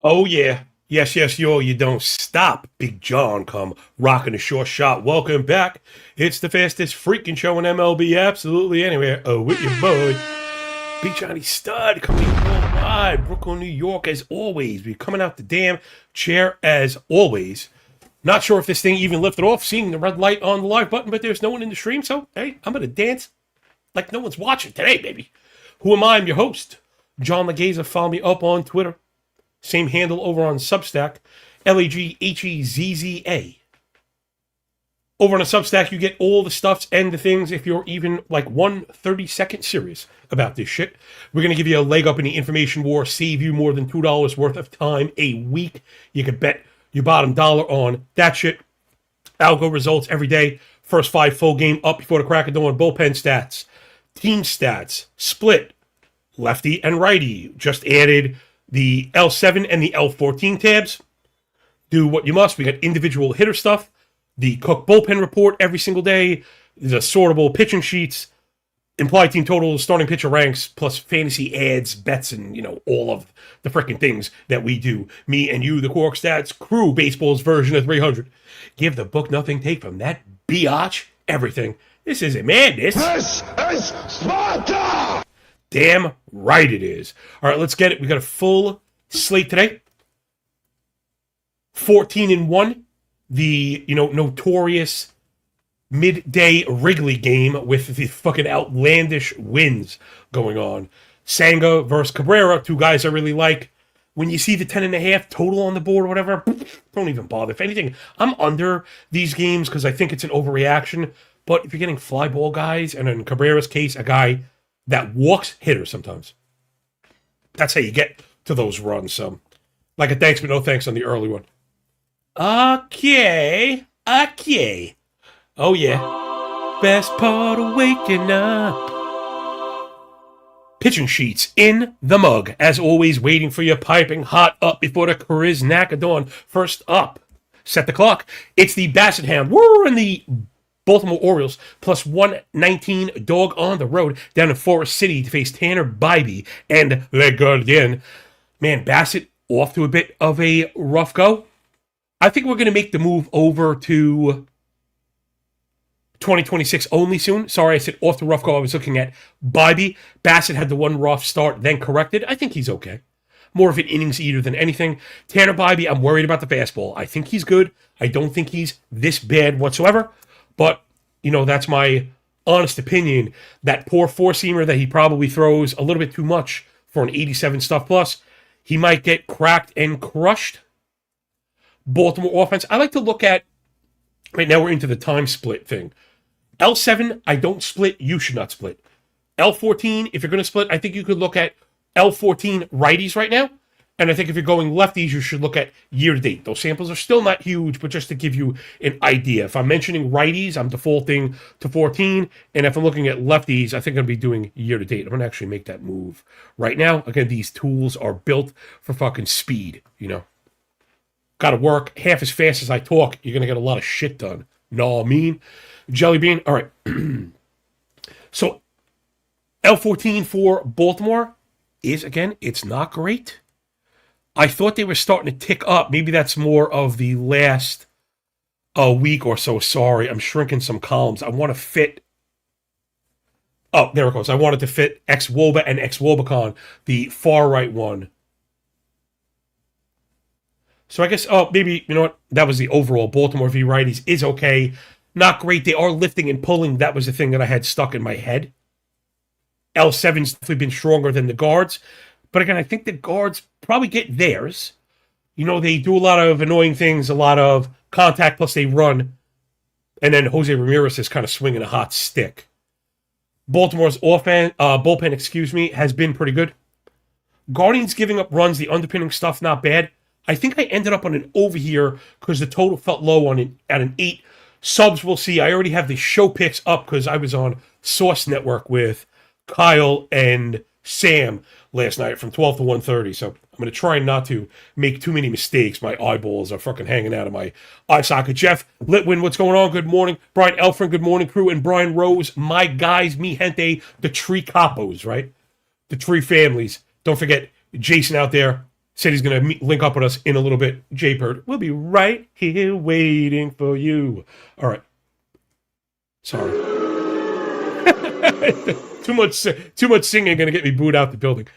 Oh, yeah. Yes, yo, you don't stop. Big John come rocking a short shot. Welcome back. It's the fastest freaking show in MLB absolutely anywhere. Oh, with your boy, Big Johnny Stud, coming worldwide. Brooklyn, New York, as always. We're coming out the damn chair as always. Not sure if this thing even lifted off, seeing the red light on the live button, but there's no one in the stream, so hey, I'm going to dance like no one's watching today, baby. Who am I? I'm your host, John Legeza. Follow me up on Twitter. Same handle over on Substack, Leghezza. Over on a Substack, you get all the stuffs and the things if you're even like 1 30-second serious about this shit. We're going to give you a leg up in the information war, save you more than $2 worth of time a week. You can bet your bottom dollar on that shit. Algo results every day. First 5 full game up before the crack of dawn. Bullpen stats, team stats, split, lefty and righty. Just added the L7 and the L14 tabs. Do what you must. We got individual hitter stuff, the Cook bullpen report every single day, the sortable pitching sheets, implied team totals, starting pitcher ranks, plus fantasy ads, bets, and, all of the freaking things that we do. Me and you, the Corked Stats crew, baseball's version of 300. Give the book nothing, take from that biatch everything. This isn't madness. This is Sparta! Damn right it is. All right, let's get it. We got a full slate today. 14-1. The, notorious midday Wrigley game with the fucking outlandish wins going on. Sanga versus Cabrera, two guys I really like. When you see the 10.5 total on the board or whatever, don't even bother. If anything, I'm under these games because I think it's an overreaction. But if you're getting fly ball guys, and in Cabrera's case, a guy that walks hitters sometimes. That's how you get to those runs. So, like a thanks but no thanks on the early one. Okay. Oh, yeah. Best part of waking up. Pitching sheets in the mug. As always, waiting for your piping hot up before the Chris knack of dawn. First up, set the clock. It's the Bassett Hound. We're in the Baltimore Orioles plus 119 dog on the road down in Forest City to face Tanner Bybee and Le Gardien. Man, Bassett off to a bit of a rough go. I think we're going to make the move over to 2026 only soon. Sorry, I said off the rough go. I was looking at Bybee. Bassett had the one rough start, then corrected. I think he's okay. More of an innings eater than anything. Tanner Bybee, I'm worried about the fastball. I think he's good. I don't think he's this bad whatsoever. But, that's my honest opinion. That poor four-seamer that he probably throws a little bit too much for an 87 stuff plus, he might get cracked and crushed. Baltimore offense, I like to look at, right now we're into the time split thing. L7, I don't split, you should not split. L14, if you're going to split, I think you could look at L14 righties right now. And I think if you're going lefties, you should look at year-to-date. Those samples are still not huge, but just to give you an idea. If I'm mentioning righties, I'm defaulting to 14. And if I'm looking at lefties, I think I'm going to be doing year-to-date. I'm going to actually make that move right now. Again, these tools are built for fucking speed, Got to work half as fast as I talk. You're going to get a lot of shit done. Know what I mean? Jelly bean. All right. So, L14 for Baltimore is, again, it's not great. I thought they were starting to tick up. Maybe that's more of the last week or so. Sorry, I'm shrinking some columns. I want to fit. Oh, there it goes. I wanted to fit X-Woba and X-Wobacon, the far right one. So I guess, maybe, you know what? That was the overall. Baltimore v. righties is okay. Not great. They are lifting and pulling. That was the thing that I had stuck in my head. L7's definitely been stronger than the guards. But again, I think the guards probably get theirs. They do a lot of annoying things, a lot of contact, plus they run. And then Jose Ramirez is kind of swinging a hot stick. Baltimore's bullpen, has been pretty good. Guardians giving up runs, the underpinning stuff, not bad. I think I ended up on an over here because the total felt low at an 8. Subs, we'll see. I already have the show picks up because I was on Source Network with Kyle and Sam last night from 12 to 1:30. So I'm going to try not to make too many mistakes. My eyeballs are fucking hanging out of my eye socket. Jeff Litwin, what's going on? Good morning. Brian Elfrin, good morning, crew. And Brian Rose, my guys, mi gente, the tree capos, right? The tree families. Don't forget Jason out there Said he's going to link up with us in a little bit. J Bird, we'll be right here waiting for you. All right. Sorry. too much singing going to get me booed out the building.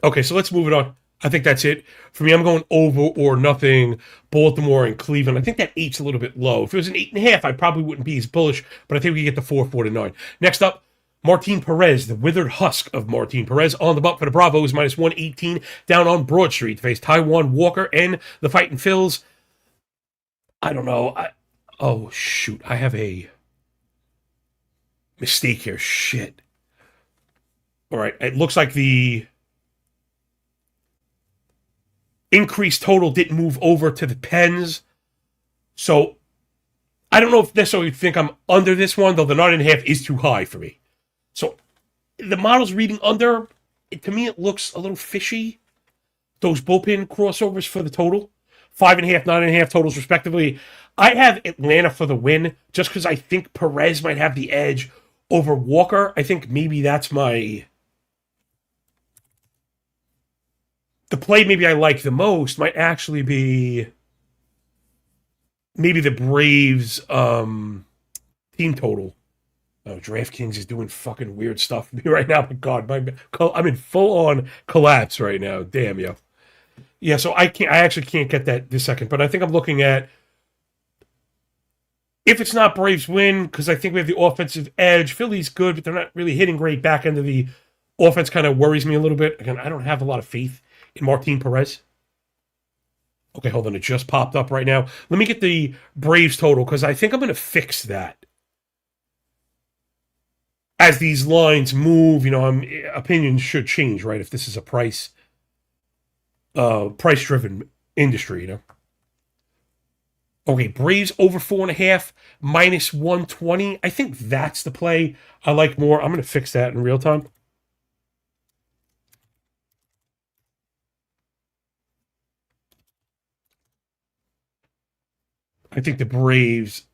Okay, so let's move it on. I think that's it. For me, I'm going over or nothing, Baltimore and Cleveland. I think that 8's a little bit low. If it was an 8.5, I probably wouldn't be as bullish, but I think we get the 4-9. Next up, Martin Perez, the withered husk of Martin Perez, on the bump for the Bravos, minus 118, down on Broad Street to face Taijuan Walker and the Fighting Phils. I don't know. Oh, shoot. I have a mistake here. Shit. All right. It looks like the increased total didn't move over to the Pens. So I don't know if necessarily think I'm under this one, though the 9.5 is too high for me. So the model's reading under. To me, it looks a little fishy. Those bullpen crossovers for the total. 5.5, 9.5 totals respectively. I have Atlanta for the win just because I think Perez might have the edge over Walker. I think maybe that's the play maybe I like the most might actually be maybe the Braves team total. Oh, DraftKings is doing fucking weird stuff for me right now. My God, I'm in full-on collapse right now. Damn, yo. Yeah, so I actually can't get that this second, but I think I'm looking at, if it's not Braves win, because I think we have the offensive edge. Philly's good, but they're not really hitting great. Back end of the offense kind of worries me a little bit. Again, I don't have a lot of faith in Martin Perez. Okay, hold on. It just popped up right now. Let me get the Braves total, because I think I'm going to fix that. As these lines move, opinions should change, right? If this is a price-driven industry, Okay, Braves over 4.5, minus 120. I think that's the play I like more. I'm going to fix that in real time. I think the Braves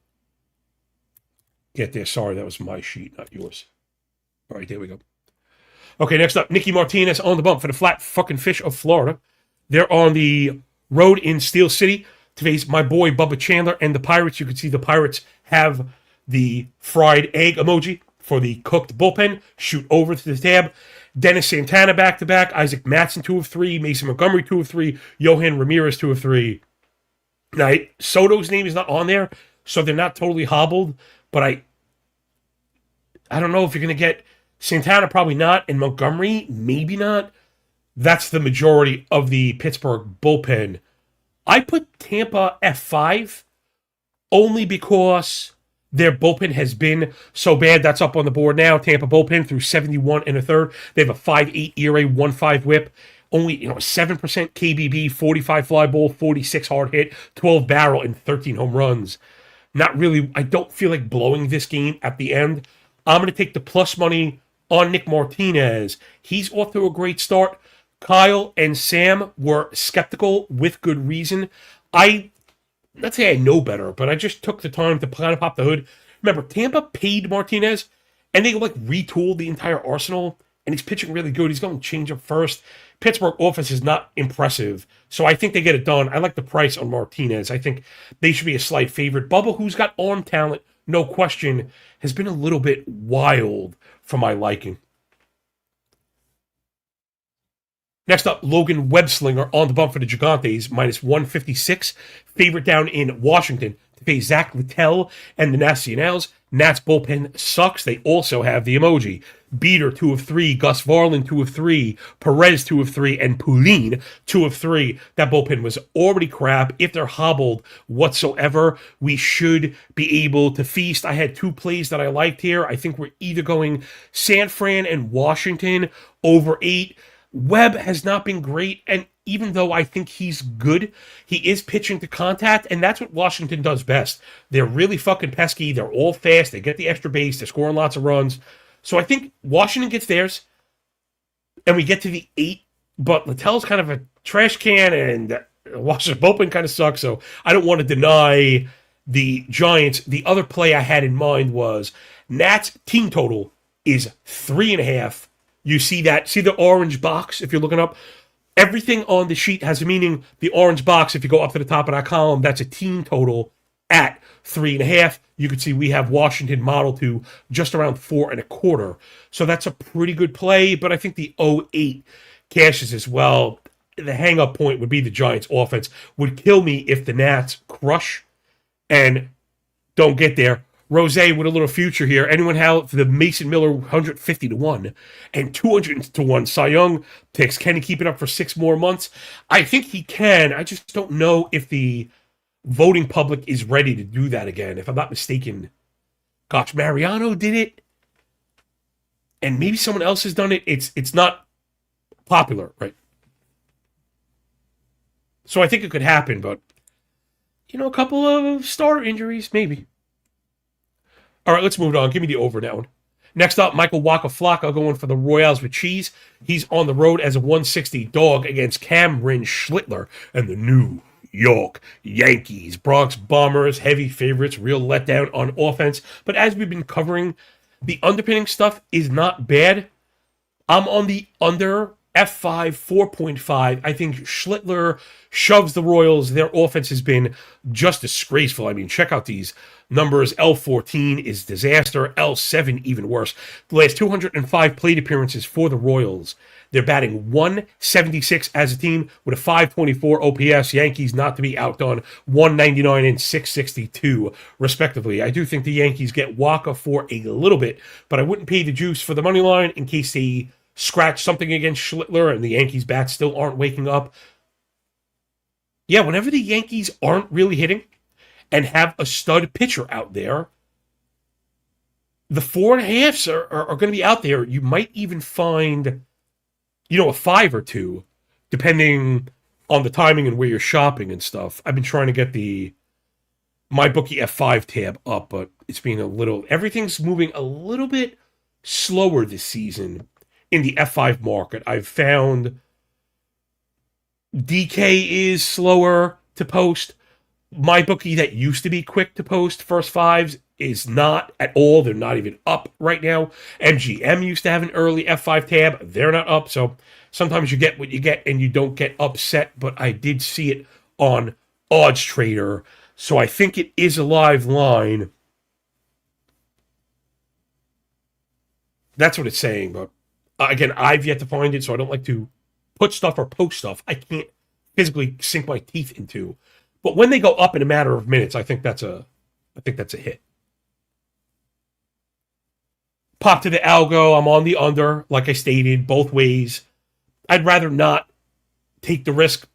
get there. Sorry, that was my sheet, not yours. All right, there we go. Okay, next up, Nicky Martinez on the bump for the Flat Fucking Fish of Florida. They're on the road in Steel City to face my boy Bubba Chandler and the Pirates. You can see the Pirates have the fried egg emoji for the cooked bullpen. Shoot over to the tab. Dennis Santana back-to-back. Isaac Mattson 2 of 3. Mason Montgomery 2 of 3. Johan Ramirez 2 of 3. Now, Soto's name is not on there, so they're not totally hobbled, but I don't know if you're going to get Santana, probably not, and Montgomery, maybe not. That's the majority of the Pittsburgh bullpen. I put Tampa F5 only because their bullpen has been so bad. That's up on the board now. Tampa bullpen through 71 and a third. They have a 5.8 ERA, 1.5 whip. Only 7% KBB, 45 fly ball, 46 hard hit, 12 barrel, and 13 home runs. Not really. I don't feel like blowing this game at the end. I'm going to take the plus money on Nick Martinez. He's off to a great start. Kyle and Sam were skeptical with good reason. Let's say I know better, but I just took the time to kind of pop the hood. Remember, Tampa paid Martinez, and they retooled the entire arsenal, and he's pitching really good. He's going change up first. Pittsburgh offense is not impressive, so I think they get it done. I like the price on Martinez. I think they should be a slight favorite. Bubba, who's got arm talent, no question, has been a little bit wild for my liking. Next up, Logan Webslinger on the bump for the Gigantes, minus 156. Favorite down in Washington to face Zach Littell and the Nationals. Nats bullpen sucks. They also have the emoji. Beater, 2 of 3. Gus Varland, 2 of 3. Perez, 2 of 3. And Poulin, 2 of 3. That bullpen was already crap. If they're hobbled whatsoever, we should be able to feast. I had 2 plays that I liked here. I think we're either going San Fran and Washington over 8. Webb has not been great, and even though I think he's good, he is pitching to contact, and that's what Washington does best. They're really fucking pesky. They're all fast. They get the extra base. They're scoring lots of runs. So I think Washington gets theirs, and we get to the 8, but Littell's kind of a trash can, and Washington bullpen kind of sucks, so I don't want to deny the Giants. The other play I had in mind was Nats team total is 3.5. You see that? See the orange box if you're looking up? Everything on the sheet has a meaning. The orange box, if you go up to the top of that column, that's a team total at 3.5. You can see we have Washington modeled to just around 4.25. So that's a pretty good play, but I think the 0.8 cashes as well. The hang-up point would be the Giants' offense. Would kill me if the Nats crush and don't get there. Rose with a little future here. Anyone have the Mason Miller 150-1 and 200-1 Cy Young picks? Can he keep it up for 6 more months? I think he can. I just don't know if the voting public is ready to do that again. If I'm not mistaken, gosh, Mariano did it, and maybe someone else has done it. It's not popular, right? So I think it could happen, but a couple of starter injuries, maybe. All right, let's move on. Give me the over now. Next up, Michael Waka Flocka going for the Royals with cheese. He's on the road as a 160 dog against Cameron Schlittler and the New York Yankees. Bronx Bombers, heavy favorites, real letdown on offense. But as we've been covering, the underpinning stuff is not bad. I'm on the under F5, 4.5. I think Schlittler shoves the Royals. Their offense has been just disgraceful. I mean, check out these numbers. L14 is disaster. L7 even worse. The last 205 plate appearances for the Royals. They're batting 176 as a team with a 524 OPS. Yankees not to be outdone, 199 and 662 respectively. I do think the Yankees get Waka for a little bit, but I wouldn't pay the juice for the money line in case they scratch something against Schlittler and the Yankees bats still aren't waking up. Yeah, whenever the Yankees aren't really hitting and have a stud pitcher out there, the 4.5s are going to be out there. You might even find, a 5 or 2, depending on the timing and where you're shopping and stuff. I've been trying to get the MyBookie F5 tab up, but it's being everything's moving a little bit slower this season in the F5 market. I've found DK is slower to post. MyBookie that used to be quick to post first fives is not at all. They're not even up right now. MGM used to have an early F5 tab. They're not up. So sometimes you get what you get and you don't get upset. But I did see it on Odds Trader. So I think it is a live line. That's what it's saying. But again, I've yet to find it. So I don't like to put stuff or post stuff I can't physically sink my teeth into. But when they go up in a matter of minutes, I think that's a hit. Pop to the algo. I'm on the under, like I stated, both ways. I'd rather not take the risk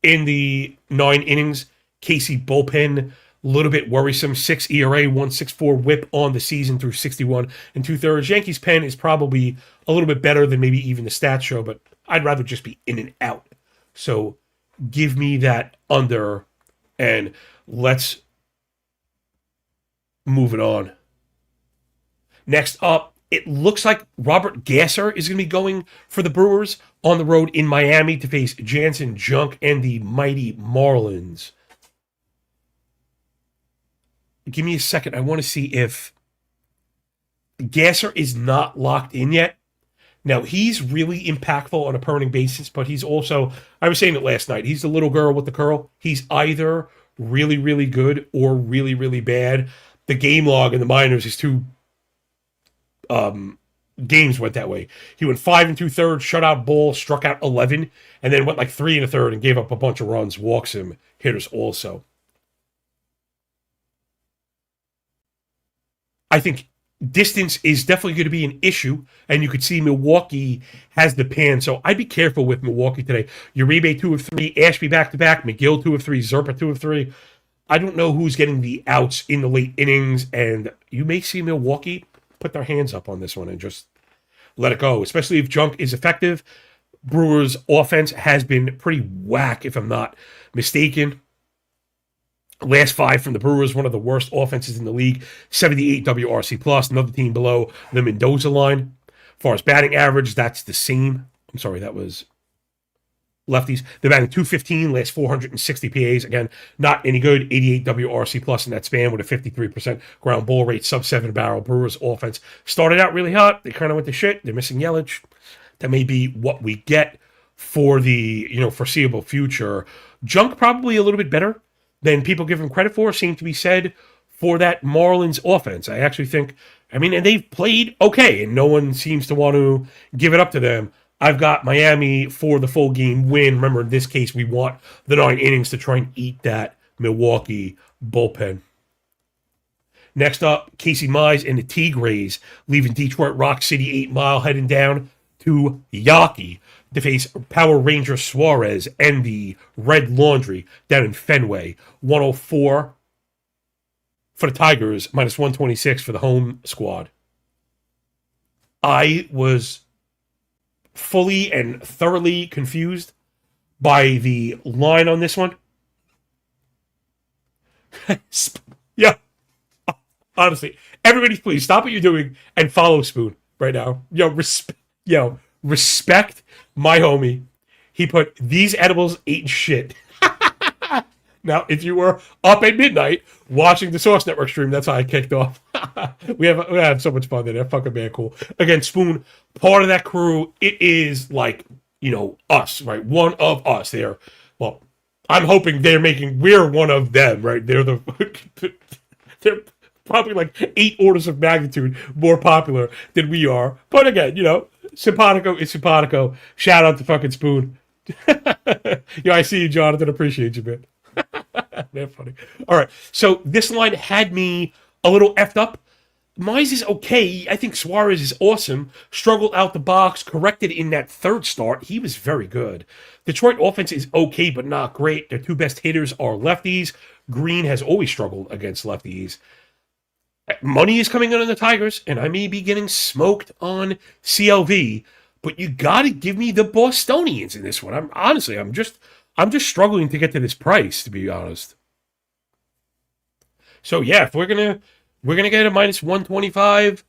in the 9 innings. Casey bullpen, a little bit worrisome. 6 ERA, 1.64 whip on the season through 61 and 2/3. Yankees pen is probably a little bit better than maybe even the stats show, but I'd rather just be in and out. So give me that under, and let's move it on. Next up, it looks like Robert Gasser is going to be going for the Brewers on the road in Miami to face Jansen Junk and the mighty Marlins. Give me a second. I want to see if Gasser is not locked in yet. Now, he's really impactful on a per inning basis, but he's also, I was saying it last night, he's the little girl with the curl. He's either really, really good or really, really bad. The game log in the minors, his 2 games went that way. He went 5 2/3, shutout ball, struck out 11, and then went like 3 1/3 and gave up a bunch of runs, walks him, hitters also. I think distance is definitely going to be an issue, and you could see Milwaukee has the pan, so I'd be careful with Milwaukee today. Uribe 2 of 3, Ashby back-to-back, McGill 2 of 3, Zerpa 2 of 3. I don't know who's getting the outs in the late innings, and you may see Milwaukee put their hands up on this one and just let it go, especially if Junk is effective. Brewers' offense has been pretty whack, if I'm not mistaken. Last 5 from the Brewers, one of the worst offenses in the league. 78 WRC plus, another team below the Mendoza line. As far as batting average, that's the same. I'm sorry, that was lefties. They're batting 215, last 460 PAs. Again, not any good. 88 WRC plus in that span with a 53% ground ball rate, sub-7 barrel. Brewers offense started out really hot. They kind of went to shit. They're missing Yelich. That may be what we get for the foreseeable future. Junk probably a little bit better than people give him credit for, seem to be said for that Marlins offense. I actually think, and they've played okay, and no one seems to want to give it up to them. I've got Miami for the full game win. Remember, in this case, we want the 9 innings to try and eat that Milwaukee bullpen. Next up, Casey Mize and the Tigres leaving Detroit Rock City 8 Mile, heading down to Yawkey to face Power Ranger Suarez and the Red Laundry down in Fenway. 104 for the Tigers, minus 126 for the home squad. I was fully and thoroughly confused by the line on this one. Yeah. Honestly, everybody please stop what you're doing and follow Spoon right now. Respect my homie. He put these edibles ain't shit. Now, if you were up at midnight watching the Source Network stream, that's how I kicked off. we have so much fun there. They're fucking man cool. Again, Spoon, part of that crew. It is like, us, right? One of us. I'm hoping we're one of them, right? They're probably like 8 orders of magnitude more popular than we are. But again, simpatico is simpatico. Shout out to fucking Spoon. I see you, Jonathan. Appreciate you, man. They're funny. All right. So this line had me a little effed up. Mize is okay. I think Suarez is awesome. Struggled out the box, corrected in that third start. He was very good. Detroit offense is okay, but not great. Their 2 best hitters are lefties. Green has always struggled against lefties. Money is coming in on the Tigers, and I may be getting smoked on CLV, but you got to give me the Bostonians in this one. I'm just struggling to get to this price, to be honest. So yeah, if we're gonna get a minus 125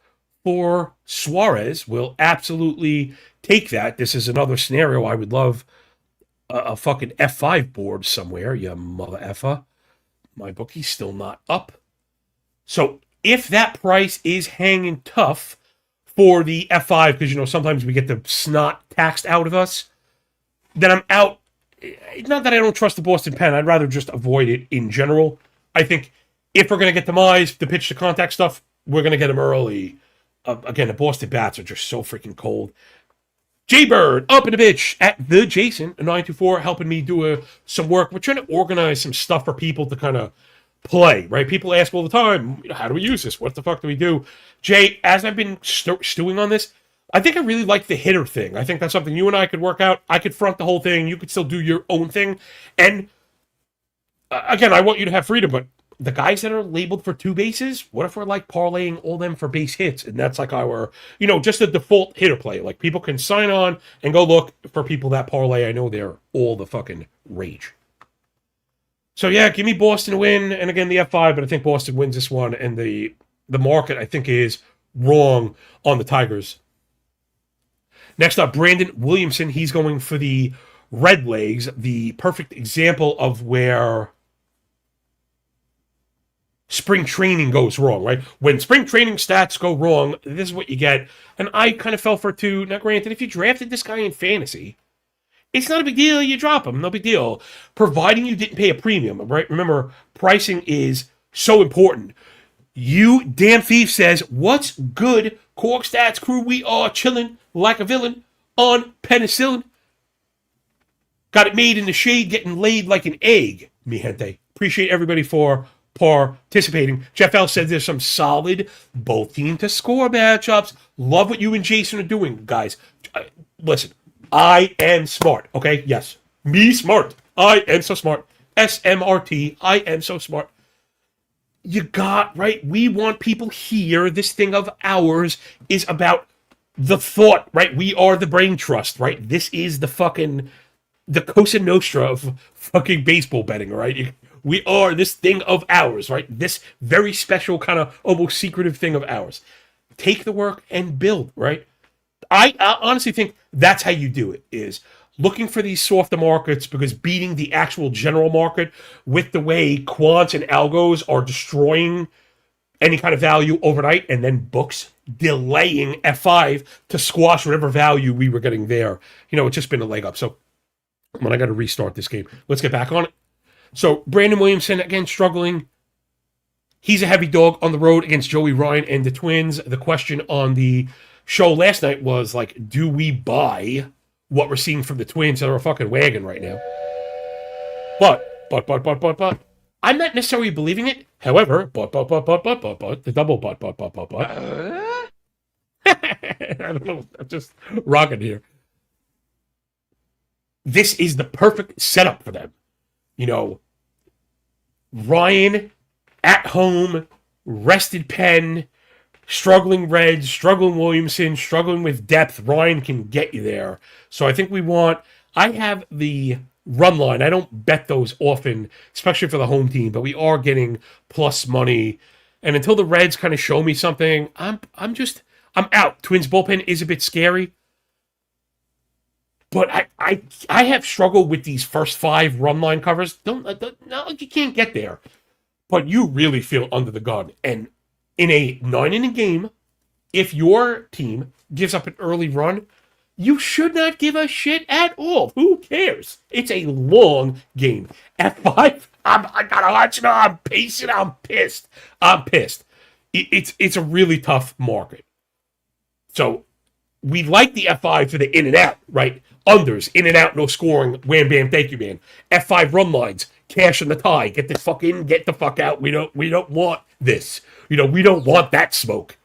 for Suarez, we'll absolutely take that. This is another scenario I would love a fucking F5 board somewhere, you mother effer. My bookie's still not up. So if that price is hanging tough for the F5, because, sometimes we get the snot taxed out of us, then I'm out. Not that I don't trust the Boston Pen. I'd rather just avoid it in general. I think if we're going to get the Mize, the pitch to contact stuff, we're going to get them early. Again, the Boston bats are just so freaking cold. Jaybird up in the bitch at the Jason 924, helping me do some work. We're trying to organize some stuff for people to kind of play, right? People ask all the time, how do we use this? What the fuck do we do? Jay, as I've been stewing on this, I think I really like the hitter thing. I think that's something you and I could work out. I could front the whole thing. You could still do your own thing. And again, I want you to have freedom, but the guys that are labeled for 2 bases, what if we're like parlaying all them for base hits? And that's like our, just a default hitter play. Like people can sign on and go look for people that parlay. I know they're all the fucking rage. So yeah, give me Boston to win. And again, the F5, but I think Boston wins this one. And the market, I think, is wrong on the Tigers. Next up, Brandon Williamson. He's going for the Red Legs, the perfect example of where spring training goes wrong, right? When spring training stats go wrong, this is what you get. And I kind of fell for it too. Now, granted, if you drafted this guy in fantasy, it's not a big deal. You drop him. No big deal. Providing you didn't pay a premium, right? Remember, pricing is so important. You damn thief says, what's good, Cork Stats crew? We are chilling like a villain on penicillin. Got it made in the shade, getting laid like an egg, mi gente. Appreciate everybody for participating. Jeff L said there's some solid both team to score matchups. Love what you and Jason are doing, guys. Listen, I am smart, okay? Yes, me smart. I am so smart. SMRT, I am so smart. You got, right? We want people here. This thing of ours is about the thought, right? We are the brain trust, right? This is the Cosa Nostra of fucking baseball betting, right? We are this thing of ours, right? This very special kind of almost secretive thing of ours. Take the work and build, right? I honestly think that's how you do it, is looking for these softer markets, because beating the actual general market with the way quants and algos are destroying any kind of value overnight and then books delaying F5 to squash whatever value we were getting there. It's just been a leg up. So when I got to restart this game, let's get back on it. So Brandon Williamson, again, struggling. He's a heavy dog on the road against Joey Ryan and the Twins. The question on the show last night was, like, do we buy what we're seeing from the Twins that are a fucking wagon right now? But, I'm not necessarily believing it. However, the double I don't know. I'm just rocking here. This is the perfect setup for them. Ryan at home, rested Penn, struggling Reds, struggling Williamson, struggling with depth. Ryan can get you there. So I think I have the run line. I don't bet those often, especially for the home team, but we are getting plus money. And until the Reds kind of show me something, I'm out. Twins bullpen is a bit scary. But I have struggled with these first 5 run line covers. Not you can't get there. But you really feel under the gun. And in a 9-inning game, if your team gives up an early run, you should not give a shit at all. Who cares? It's a long game. At 5, I got a hunch now. I'm pacing. I'm pissed. It's a really tough market. So we like the F5 for the in and out, right? Unders, in and out, no scoring. Wham, bam, thank you, man. F5 run lines, cash in the tie. Get the fuck in, get the fuck out. We don't want this. We don't want that smoke.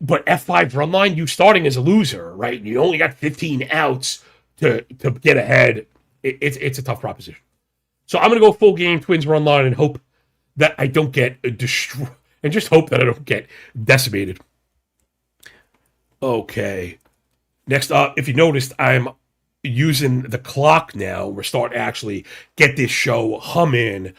But F5 run line, you starting as a loser, right? You only got 15 outs to get ahead. It's a tough proposition. So I'm going to go full game Twins run line and hope that I don't get destroyed. And just hope that I don't get decimated. Okay. Next up, if you noticed, I'm using the clock now. We're starting to actually get this show humming.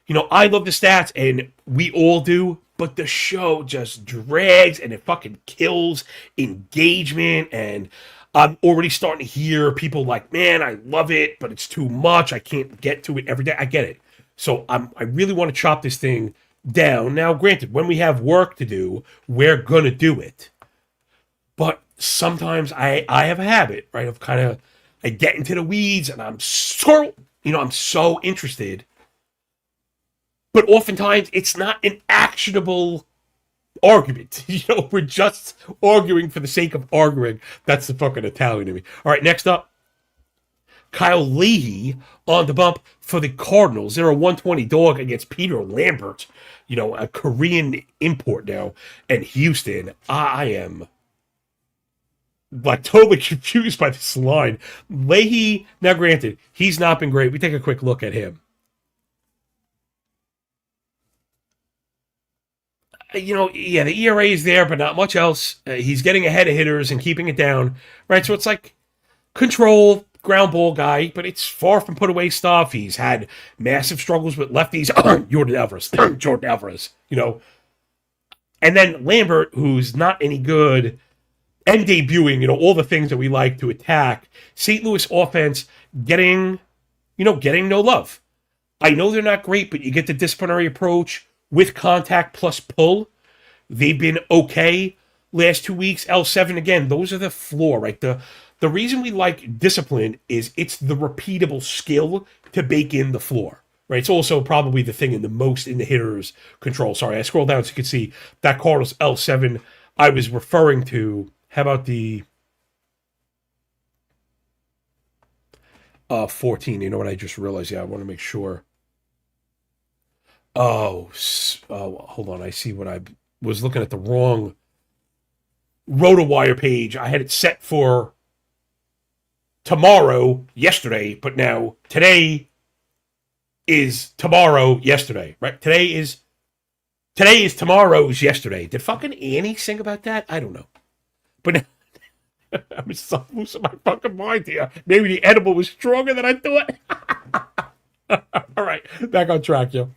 I love the stats, and we all do, but the show just drags, and it fucking kills engagement, and I'm already starting to hear people like, man, I love it, but it's too much. I can't get to it every day. I get it. So I really want to chop this thing down. Now, granted, when we have work to do, we're going to do it. But sometimes I have a habit, right, of I get into the weeds and I'm so interested. But oftentimes it's not an actionable argument. We're just arguing for the sake of arguing. That's the fucking Italian to me. All right, next up, Kyle Leahy on the bump for the Cardinals. They're a 120 dog against Peter Lambert, a Korean import now, and Houston. I am totally confused by this line. Leahy, now granted, he's not been great. We take a quick look at him. The ERA is there, but not much else. He's getting ahead of hitters and keeping it down, right? So it's like control, ground ball guy, but it's far from put away stuff. He's had massive struggles with lefties. Jordan Alvarez, And then Lambert, who's not any good, and debuting, all the things that we like to attack. St. Louis offense getting no love. I know they're not great, but you get the disciplinary approach with contact plus pull. They've been okay last 2 weeks. L7, again, those are the floor, right? The reason we like discipline is it's the repeatable skill to bake in the floor, right? It's also probably the thing in the hitter's control. Sorry, I scrolled down so you can see that Cardinals L7 I was referring to. How about the 14? You know what I just realized? Yeah, I want to make sure. Oh, hold on. I see what I was looking at the wrong RotoWire page. I had it set for yesterday, but now today is tomorrow, yesterday, right? Today is tomorrow's yesterday. Did fucking Annie sing about that? I don't know. But now, I'm so losing my fucking mind here. Maybe the edible was stronger than I thought. All right, back on track, yo.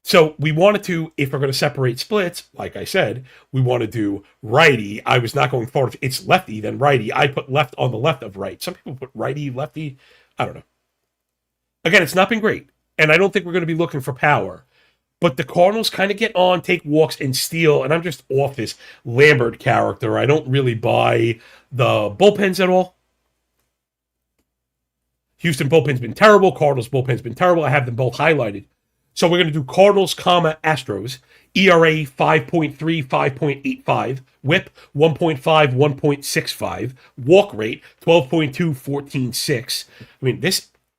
So we wanted to, if we're going to separate splits, like I said, we want to do righty. I was not going forward. It's lefty, then righty. I put left on the left of right. Some people put righty, lefty. I don't know. Again, it's not been great. And I don't think we're going to be looking for power. But the Cardinals kind of get on, take walks, and steal, and I'm just off this Lambert character. I don't really buy the bullpens at all. Houston bullpen's been terrible. Cardinals bullpen's been terrible. I have them both highlighted. So we're going to do Cardinals, Astros. ERA 5.3, 5.85. WHIP 1.5, 1.65. Walk rate 12.2, 14.6. I mean,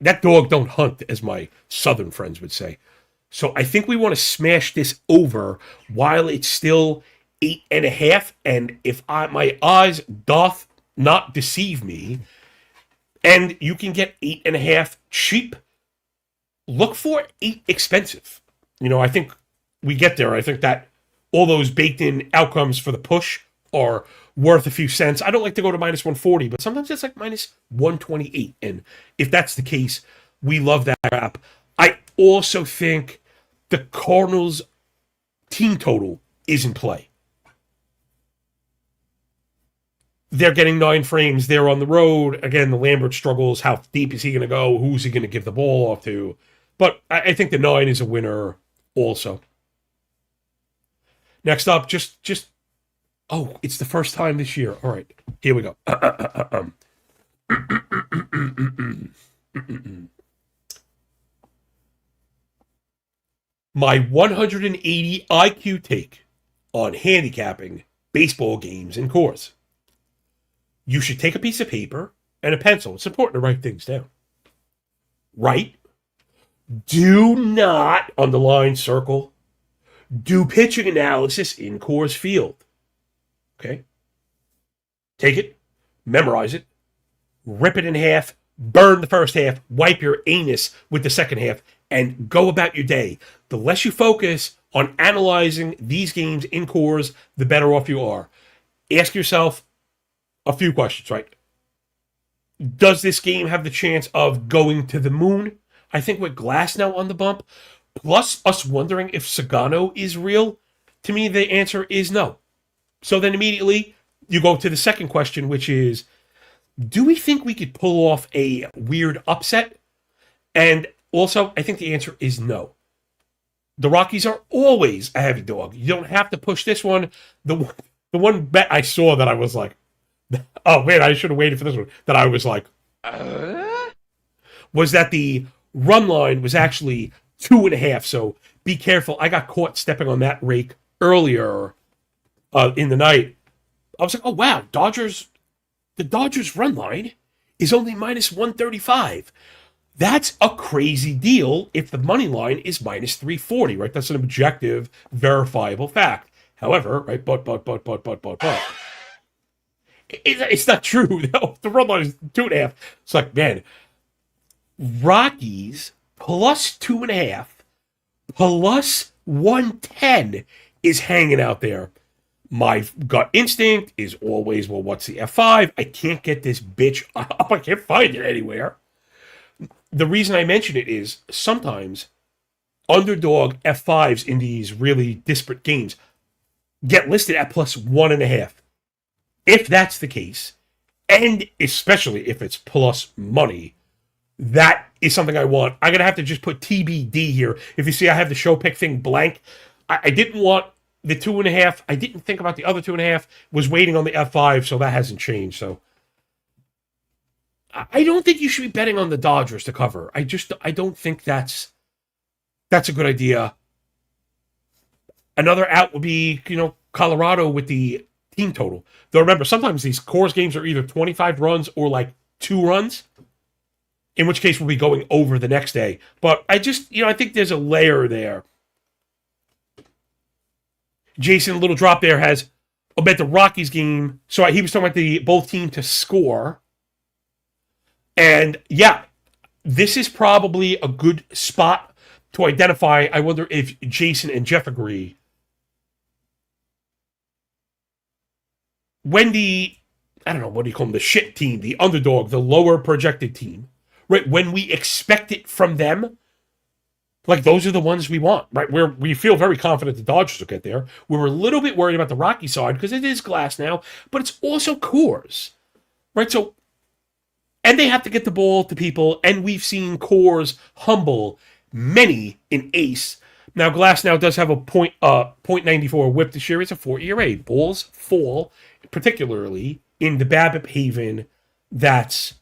that dog don't hunt, as my Southern friends would say. So I think we want to smash this over while it's still 8.5. And if my eyes doth not deceive me, and you can get 8.5 cheap, look for 8 expensive. I think we get there. I think that all those baked in outcomes for the push are worth a few cents. I don't like to go to minus 140, but sometimes it's like minus 128. And if that's the case, we love that crap. I also think the Cardinals team total is in play. They're getting 9 frames. They're on the road. Again, the Lambert struggles. How deep is he going to go? Who's he going to give the ball off to? But I think the 9 is a winner also. Next up, oh, it's the first time this year. All right, here we go. My 180 IQ take on handicapping baseball games in Coors. You should take a piece of paper and a pencil. It's important to write things down. Write. Do not underline, circle. Do pitching analysis in Coors Field. Okay? Take it, memorize it, rip it in half, burn the first half, wipe your anus with the second half, and go about your day. The less you focus on analyzing these games in Coors, the better off you are. Ask yourself a few questions, right? Does this game have the chance of going to the moon? I think with Glass now on the bump, plus us wondering if Sagano is real, to me the answer is no. So then immediately you go to the second question, which is, do we think we could pull off a weird upset? And also, I think the answer is no. The Rockies are always a heavy dog. You don't have to push this one. The one bet I saw that I was like, oh man, I should have waited for this one, that I was like, was that the run line was actually 2.5. So be careful. I got caught stepping on that rake earlier in the night. I was like, oh wow, the Dodgers run line is only minus 135. That's a crazy deal if the money line is minus 340, right? That's an objective, verifiable fact. However, right, but. It's not true. No, the run line is 2.5. It's like, man, Rockies plus 2.5 plus 110 is hanging out there. My gut instinct is always, well, what's the F5? I can't get this bitch up. I can't find it anywhere. The reason I mention it is sometimes underdog F5s in these really disparate games get listed at plus 1.5. If that's the case, and especially if it's plus money, that is something I want. I'm going to have to just put TBD here. If you see I have the show pick thing blank, I didn't want the 2.5. I didn't think about the other 2.5. Was waiting on the F5, so that hasn't changed. So I don't think you should be betting on the Dodgers to cover. I don't think that's a good idea. Another out would be, Colorado with the team total. Though remember, sometimes these Coors games are either 25 runs or like 2 runs, in which case we'll be going over the next day. But I think there's a layer there. Jason, a little drop there, has about the Rockies game. So he was talking about the both team to score. And yeah, this is probably a good spot to identify. I wonder if Jason and Jeff agree. When the, I don't know, what do you call them, the shit team, the underdog, the lower projected team, right? When we expect it from them, like those are the ones we want, right? Where we feel very confident the Dodgers will get there. We're a little bit worried about the Rocky side because it is Glass now, but it's also Coors, right? So, and they have to get the ball to people, and we've seen Coors humble many an ace Now, Glass now does have a .94 whip this year. It's a 4 ERA. Balls fall, particularly in the BABIP haven that's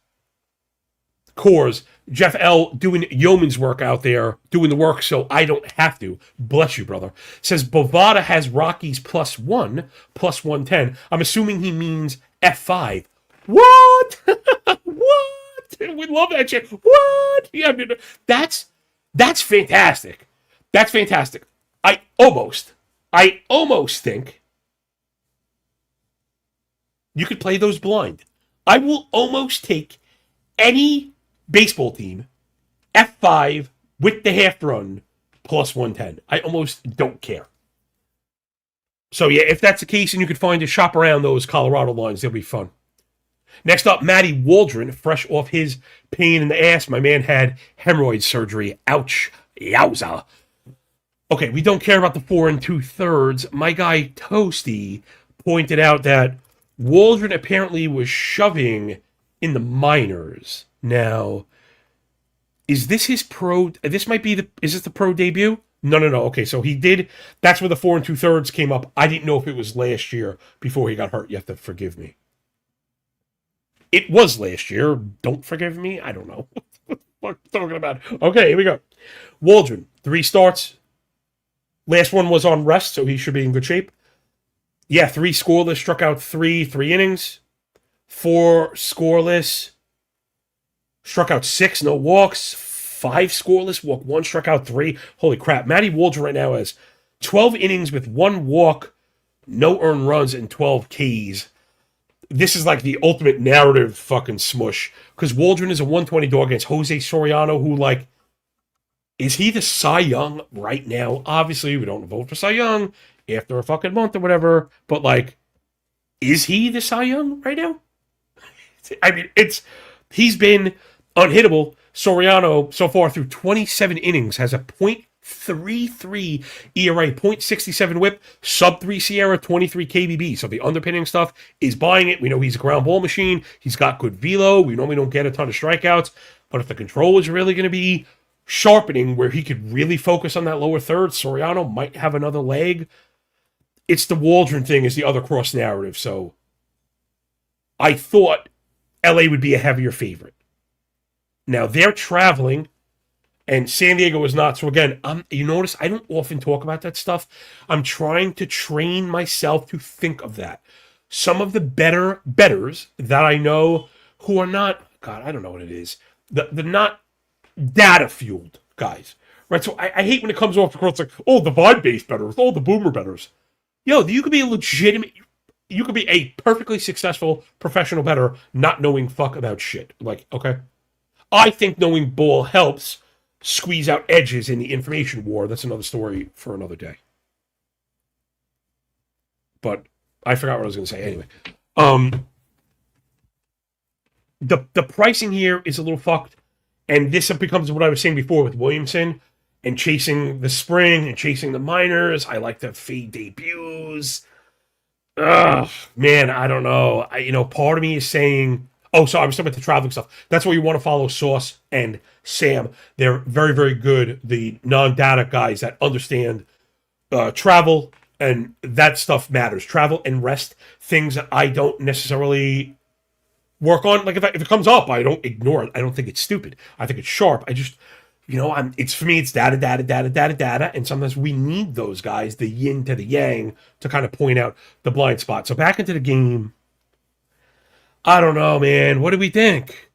Coors. Jeff L. doing yeoman's work out there, doing the work so I don't have to. Bless you, brother. Says Bovada has Rockies +1, +110. I'm assuming he means F5. What? What? We love that shit. What? Yeah, that's fantastic. That's fantastic. I almost think you could play those blind. I will almost take any baseball team F5 with the half run +110. I almost don't care. So yeah, if that's the case and you could find a shop around those Colorado lines, they'll be fun. Next up, Matty Waldron, fresh off his pain in the ass. My man had hemorrhoid surgery. Ouch. Yowza. Okay, we don't care about the 4 2/3. My guy Toasty pointed out that Waldron apparently was shoving in the minors. Now, is this his pro? This might be is this the pro debut? No. Okay, so he did. That's where the 4 2/3 came up. I didn't know if it was last year before he got hurt. You have to forgive me. It was last year. Don't forgive me. I don't know what I'm talking about. Okay, here we go. Waldron, 3 starts. Last one was on rest, so he should be in good shape. Yeah, 3 scoreless, struck out 3 innings. 4 scoreless, struck out 6, no walks. 5 scoreless, walk 1, struck out 3. Holy crap. Matty Waldron right now has 12 innings with 1 walk, no earned runs, and 12 Ks. This is like the ultimate narrative fucking smush. Because Waldron is a 120 dog against Jose Soriano, who, like, is he the Cy Young right now? Obviously, we don't vote for Cy Young after a fucking month or whatever. But, like, is he the Cy Young right now? I mean, he's been unhittable. Soriano, so far through 27 innings, has a .33 ERA, .67 whip, sub-3 Sierra, 23 KBB. So the underpinning stuff is buying it. We know he's a ground ball machine. He's got good velo. We normally don't get a ton of strikeouts. But if the control is really going to be sharpening where he could really focus on that lower third, Soriano might have another leg. It's the Waldron thing is the other cross narrative. So I thought LA would be a heavier favorite. Now they're traveling, and San Diego is not. So again, you notice I don't often talk about that stuff. I'm trying to train myself to think of that. Some of the betters that I know who are not, God, I don't know what it is. The not data fueled guys, right? So I hate when it comes off across like, oh, the vibe based betters, oh, the boomer betters. Yo, you could be a legitimate. You could be a perfectly successful professional bettor not knowing fuck about shit. Like, okay. I think knowing ball helps squeeze out edges in the information war. That's another story for another day. But I forgot what I was going to say. Anyway, the pricing here is a little fucked. And this becomes what I was saying before with Williamson and chasing the spring and chasing the minors. I like the fade debuts. Ugh, man, I don't know. Part of me is saying, oh, so I was talking about the traveling stuff. That's why you want to follow Sauce and Sam. They're very, very good. The non-data guys that understand travel, and that stuff matters. Travel and rest, things that I don't necessarily work on. Like if it comes up, I don't ignore it. I don't think it's stupid. I think it's sharp. I just, it's for me, it's data. And sometimes we need those guys, the yin to the yang, to kind of point out the blind spot. So back into the game. I don't know, man. What do we think?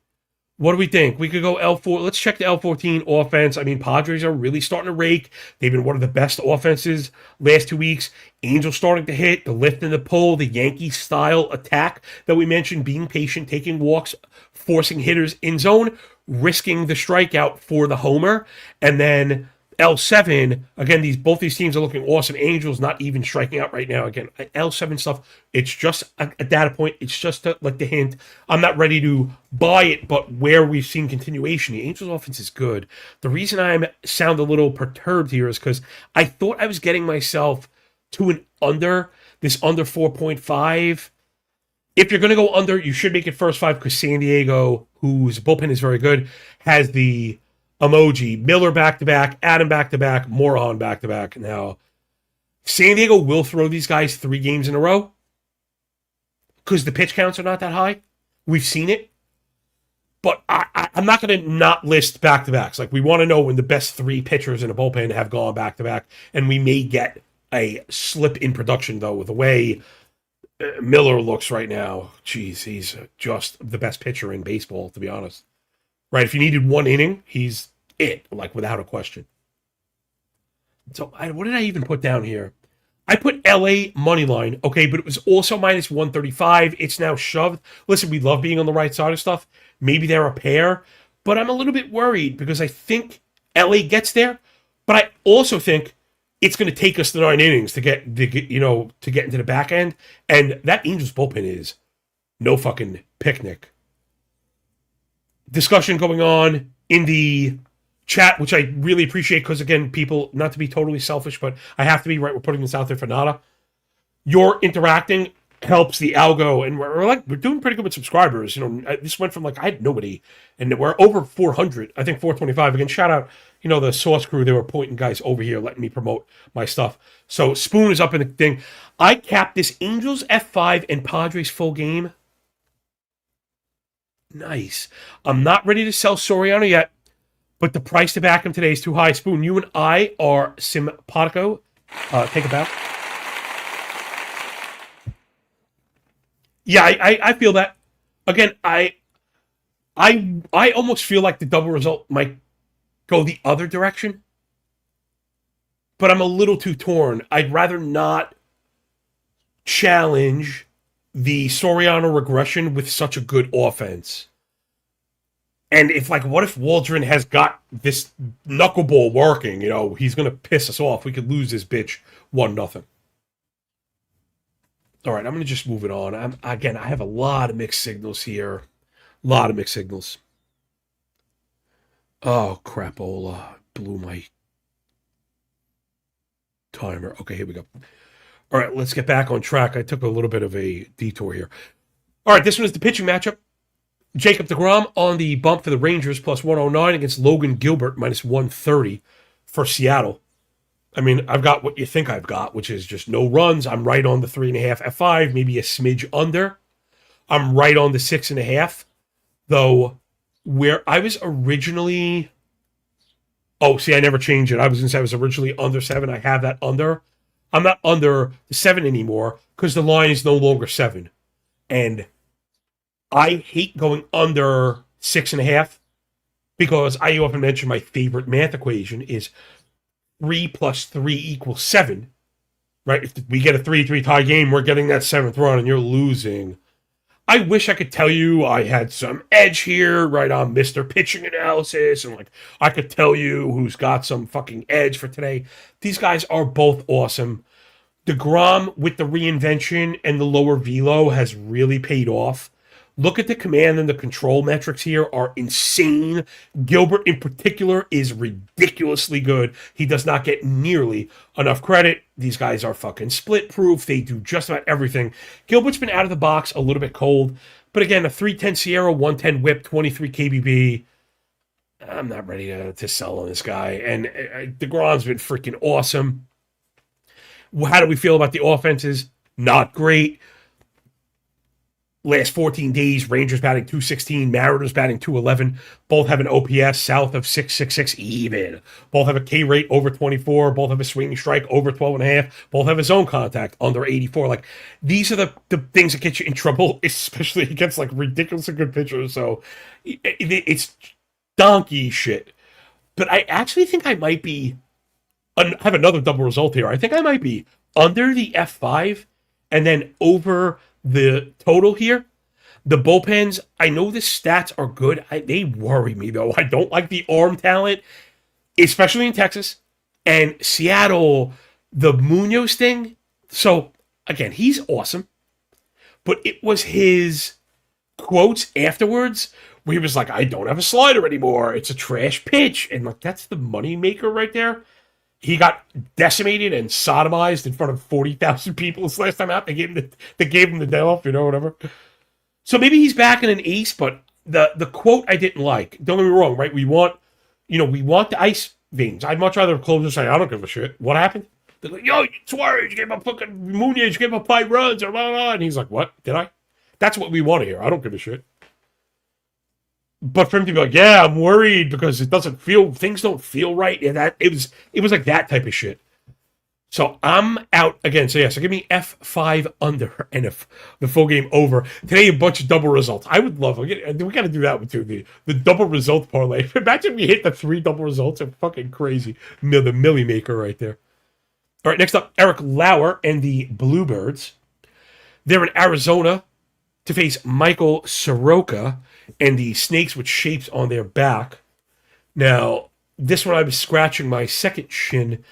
We could go L4. Let's check the L14 offense. I mean, Padres are really starting to rake. They've been one of the best offenses last 2 weeks. Angels starting to hit, the lift and the pull, the Yankee-style attack that we mentioned, being patient, taking walks, forcing hitters in zone, risking the strikeout for the homer. And then L7, again, both these teams are looking awesome. Angels not even striking out right now. Again, L7 stuff, it's just a data point. It's just the hint. I'm not ready to buy it, but where we've seen continuation, the Angels offense is good. The reason I sound a little perturbed here is because I thought I was getting myself to an under 4.5. If you're going to go under, you should make it first 5 because San Diego, whose bullpen is very good, has the emoji, Miller back-to-back, Adam back-to-back, Morejon back-to-back. Now, San Diego will throw these guys 3 games in a row because the pitch counts are not that high. We've seen it. But I'm not going to not list back-to-backs. Like, we want to know when the best 3 pitchers in a bullpen have gone back-to-back, and we may get a slip in production, though, with the way Miller looks right now. Jeez, he's just the best pitcher in baseball, to be honest. Right? If you needed 1 inning, he's it, like, without a question. So, what did I even put down here? I put LA money line, okay, but it was also minus 135. It's now shoved. Listen, we love being on the right side of stuff. Maybe they're a pair, but I'm a little bit worried because I think LA gets there, but I also think it's going to take us the 9 innings to get into the back end, and that Angels bullpen is no fucking picnic. Discussion going on in the chat, which I really appreciate because, again, people, not to be totally selfish, but I have to be, right? We're putting this out there for nada. Your interacting helps the algo, and we're doing pretty good with subscribers. This went from I had nobody, and we're over 400, I think 425. Again, shout out, the Source crew. They were pointing guys over here, letting me promote my stuff. So Spoon is up in the thing. I capped this Angels F5 and Padres full game. Nice. I'm not ready to sell Soriano yet, but the price to back him today is too high. Spoon, you and I are simpatico. Take it back. Yeah, I feel that. Again, I almost feel like the double result might go the other direction, but I'm a little too torn. I'd rather not challenge the Soriano regression with such a good offense. And what if Waldron has got this knuckleball working? He's going to piss us off. We could lose this bitch 1-0. All right, I'm going to just move it on. I have a lot of mixed signals here. A lot of mixed signals. Oh, crapola. Blew my timer. Okay, here we go. All right, let's get back on track. I took a little bit of a detour here. All right, this one is the pitching matchup. Jacob deGrom on the bump for the Rangers, plus 109 against Logan Gilbert, minus 130 for Seattle. I mean, I've got what you think I've got, which is just no runs. I'm right on the 3.5 F5, maybe a smidge under. I'm right on the 6.5, though, where I was originally... Oh, see, I never changed it. I was going to say I was originally under 7. I have that under. I'm not under the 7 anymore because the line is no longer 7. And I hate going under 6.5 because I often mention my favorite math equation is 3 plus 3 equals 7, right? If we get a 3-3 tie game, we're getting that 7th run and you're losing. I wish I could tell you I had some edge here, right, on Mr. Pitching Analysis, and I could tell you who's got some fucking edge for today. These guys are both awesome. DeGrom with the reinvention and the lower velo has really paid off. Look at the command and the control metrics here are insane. Gilbert in particular is ridiculously good. He does not get nearly enough credit. These guys are fucking split proof. They do just about everything. Gilbert's been out of the box a little bit cold. But again, a 310 Sierra, 110 whip, 23 KBB. I'm not ready to sell on this guy. And DeGrom's been freaking awesome. How do we feel about the offenses? Not great. Last 14 days, Rangers batting 216, Mariners batting 211. Both have an OPS south of 666 even. Both have a K rate over 24. Both have a swinging strike over 12.5. Both have a zone contact under 84. These are the things that get you in trouble, especially against ridiculously good pitchers. So it's donkey shit. But I actually think I might be, I have another double result here. I think I might be under the F5 and then over the total here. The bullpens, I know the stats are good. They worry me, though. I don't like the arm talent, especially in Texas. And Seattle, the Munoz thing. So, again, he's awesome. But it was his quotes afterwards where he was like, I don't have a slider anymore. It's a trash pitch. And, that's the money maker right there. He got decimated and sodomized in front of 40,000 people this last time out. They gave him the day off, whatever. So maybe he's back in an ace, but the quote I didn't like. Don't get me wrong, right? We want we want the ice veins. I'd much rather closers say, I don't give a shit. What happened? They're like, yo, Suarez, you gave up fucking Munoz, you gave up 5 runs, or blah, blah, blah. And he's like, what? Did I? That's what we want to hear. I don't give a shit. But for him to be like, yeah, I'm worried because things don't feel right. And it was like that type of shit. So I'm out again. So yeah, so give me F5 under and if the full game over. Today, a bunch of double results. I would love it. We got to do that with too. The double result parlay. Imagine if we hit the 3 double results. It's fucking crazy. The Millie Maker right there. All right, next up, Eric Lauer and the Bluebirds. They're in Arizona to face Michael Soroka and the Snakes with shapes on their back. Now, this one I was scratching my second shin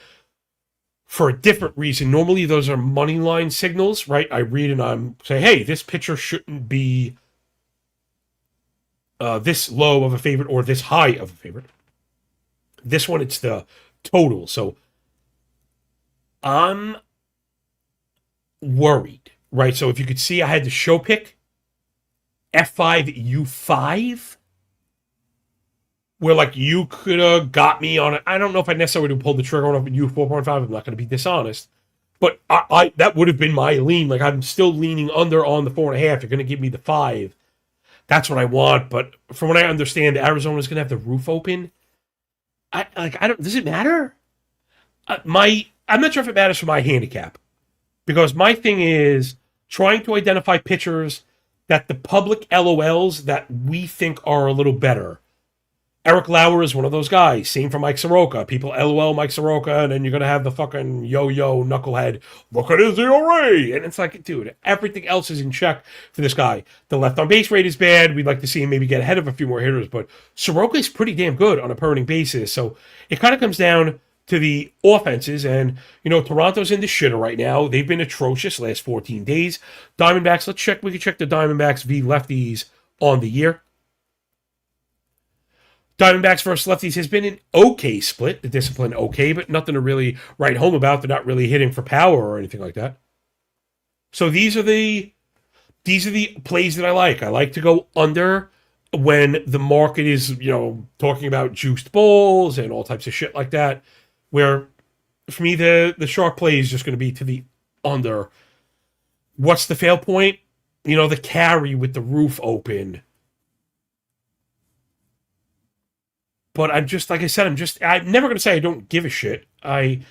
for a different reason. Normally, those are money line signals, right? I read and I'm saying, hey, this pitcher shouldn't be this low of a favorite or this high of a favorite. This one, it's the total. So I'm worried, right? So if you could see, I had the show pick F5U5, where like you could have got me on it. I don't know if I necessarily would have pulled the trigger on it, but U4.5. I'm not going to be dishonest, but I that would have been my lean. Like I'm still leaning under on the 4.5. You're going to give me the 5. That's what I want. But from what I understand, Arizona's going to have the roof open. I don't. Does it matter? I'm not sure if it matters for my handicap, because my thing is trying to identify pitchers that the public LOLs that we think are a little better. Eric Lauer is one of those guys. Same for Mike Soroka. People LOL Mike Soroka, and then you're going to have the fucking yo-yo knucklehead, look at his ERA. And it's like, dude, everything else is in check for this guy. The left on base rate is bad. We'd like to see him maybe get ahead of a few more hitters, but Soroka is pretty damn good on a per inning basis. So it kind of comes down to the offenses, and Toronto's in the shitter right now. They've been atrocious last 14 days. Diamondbacks, let's check. We can check the Diamondbacks v lefties on the year. Diamondbacks versus lefties has been an okay split. The discipline okay, but nothing to really write home about. They're not really hitting for power or anything like that. So these are the plays that I like. I like to go under when the market is, talking about juiced balls and all types of shit like that. Where, for me, the sharp play is just going to be to the under. What's the fail point? The carry with the roof open. But I'm just, like I said, I'm never going to say I don't give a shit. I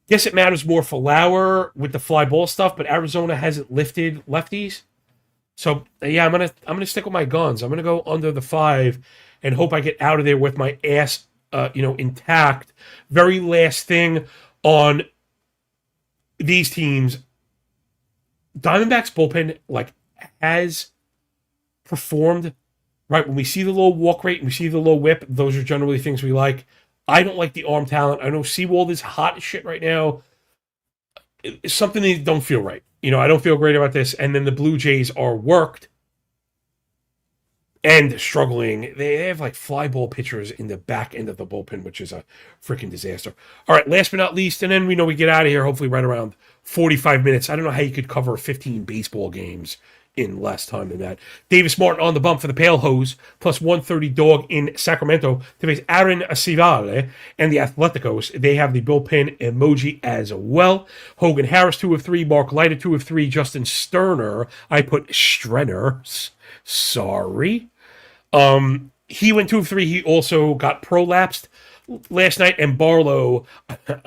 guess it matters more for Lauer with the fly ball stuff, but Arizona hasn't lifted lefties. So, yeah, I'm gonna stick with my guns. I'm going to go under the 5 and hope I get out of there with my ass intact. Very last thing on these teams, Diamondbacks bullpen has performed right. When we see the low walk rate and we see the low whip, those are generally things we like. I don't like the arm talent. I know Seawald is hot as shit right now. It's something that don't feel right. I don't feel great about this. And then the Blue Jays are worked and struggling. They have fly ball pitchers in the back end of the bullpen, which is a freaking disaster. All right, last but not least, and then we get out of here hopefully right around 45 minutes. I don't know how you could cover 15 baseball games in less time than that. Davis Martin on the bump for the Pale Hose, plus 130 dog in Sacramento to face Aaron Acivale and the Atleticos. They have the bullpen emoji as well. Hogan Harris, 2 of 3. Mark Leiter, 2 of 3. Justin Sterner, I put Strenner. Sorry. He went 2 of 3. He also got prolapsed last night, and Barlow,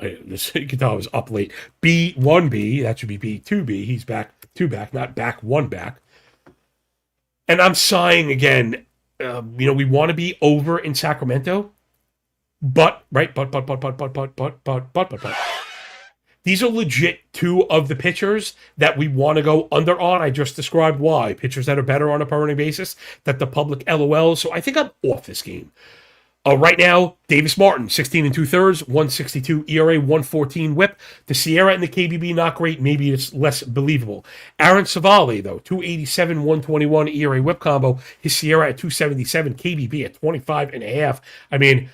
you can tell I was up late. B1B, that should be B2B. He's back 2 back, not back 1 back. And I'm sighing again. We want to be over in Sacramento, but. These are legit 2 of the pitchers that we want to go under on. I just described why. Pitchers that are better on a per inning basis, that the public LOL. So I think I'm off this game. Right now, Davis Martin, 16 2/3, 162 ERA, 114 whip. The Sierra and the KBB not great. Maybe it's less believable. Aaron Savali, though, 287, 121 ERA whip combo. His Sierra at 277, KBB at 25.5. I mean,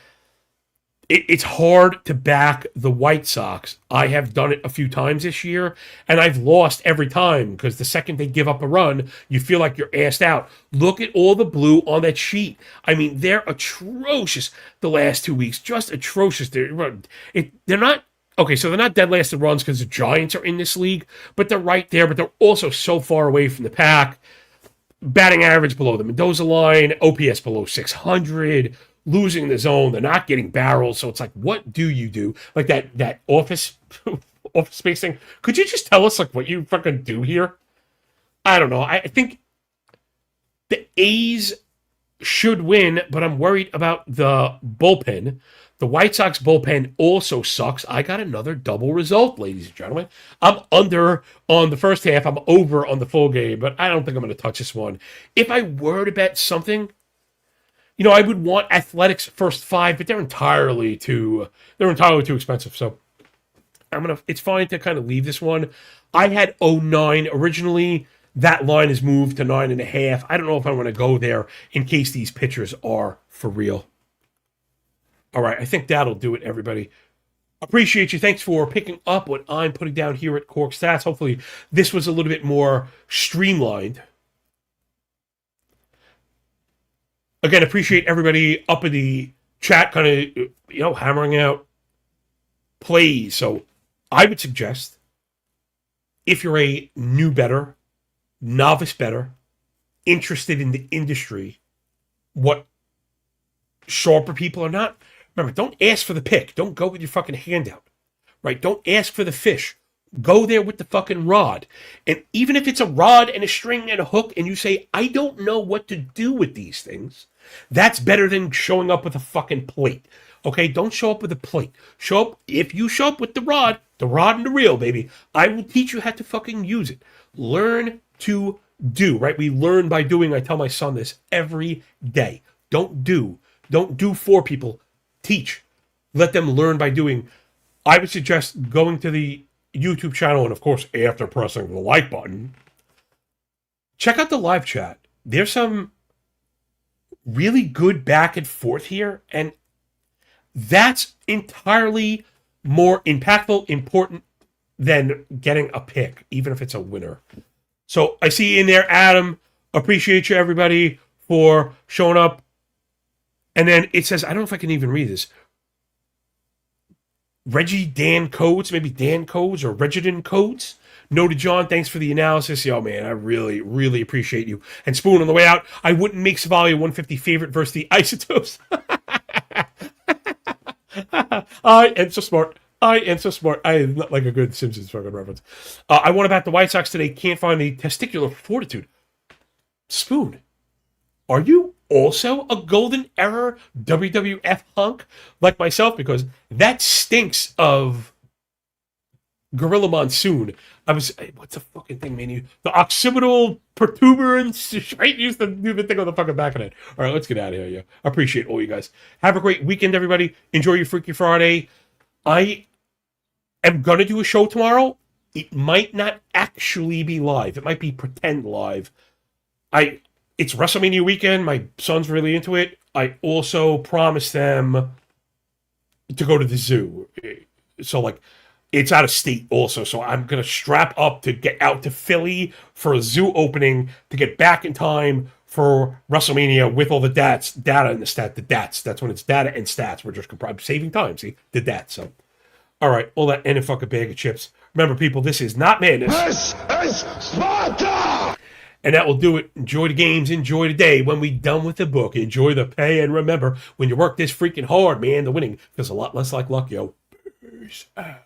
it's hard to back the White Sox. I have done it a few times this year, and I've lost every time because the second they give up a run, you feel like you're assed out. Look at all the blue on that sheet. I mean, they're atrocious the last 2 weeks, just atrocious. They're not okay, so they're not dead last in runs because the Giants are in this league, but they're right there, but they're also so far away from the pack. Batting average below the Mendoza line, OPS below 600, losing the zone. They're not getting barrels. So it's like, what do you do? Like that office space thing. Could you just tell us like what you fucking do here? I don't know. I think the A's should win, but I'm worried about the bullpen. The White Sox bullpen also sucks. I got another double result, ladies and gentlemen. I'm under on the first half. I'm over on the full game, but I don't think I'm going to touch this one. If I were to bet something, I would want Athletics first 5, but they're entirely too expensive. So it's fine to kind of leave this one. I had 09 originally. That line is moved to 9.5. I don't know if I want to go there in case these pitchers are for real. All right, I think that'll do it, everybody. Appreciate you. Thanks for picking up what I'm putting down here at Corked Stats. Hopefully, this was a little bit more streamlined. Again, appreciate everybody up in the chat kind of, hammering out plays. So I would suggest if you're a new bettor, novice bettor, interested in the industry, what sharper people are not, remember, don't ask for the pick. Don't go with your fucking handout, right? Don't ask for the fish. Go there with the fucking rod. And even if it's a rod and a string and a hook and you say, I don't know what to do with these things, that's better than showing up with a fucking plate. Okay, don't show up with a plate. If you show up with the rod and the reel, baby, I will teach you how to fucking use it. Learn to do, right? We learn by doing. I tell my son this every day. Don't do for people. Teach. Let them learn by doing. I would suggest going to the YouTube channel, and of course, after pressing the like button, check out the live chat. There's some really good back and forth here, and that's entirely more impactful, important than getting a pick, even if it's a winner. So I see you in there, Adam. Appreciate you, everybody, for showing up. And then it says, I don't know if I can even read this. Reggie Dan Codes, maybe Dan Codes or Regidan Codes. Noted John, thanks for the analysis. Yo, man, I really, really appreciate you. And Spoon, on the way out, I wouldn't make Savalia 150 favorite versus the Isotopes. I am so smart. I am not like a good Simpsons fucking reference. I want to bat the White Sox today. Can't find the testicular fortitude. Spoon, are you also a golden era WWF hunk like myself? Because that stinks of Gorilla Monsoon. What's the fucking thing, man? The occipital protuberance, right? Used to do the thing on the fucking back of it. All right, let's get out of here. Yeah, I appreciate all you guys. Have a great weekend, everybody. Enjoy your Freaky Friday. I am going to do a show tomorrow. It might not actually be live. It might be pretend live. It's WrestleMania weekend. My son's really into it. I also promised them to go to the zoo. So, it's out of state also. So I'm going to strap up to get out to Philly for a zoo opening to get back in time for WrestleMania with all the data and the DATs. That's when it's data and stats. We're just saving time. See? The DATs. So, all right. All that and a fucking bag of chips. Remember, people, this is not madness. This is Sparta! And that will do it. Enjoy the games. Enjoy the day. When we're done with the book, enjoy the pay. And remember, when you work this freaking hard, man, the winning feels a lot less like luck, yo. Peace out.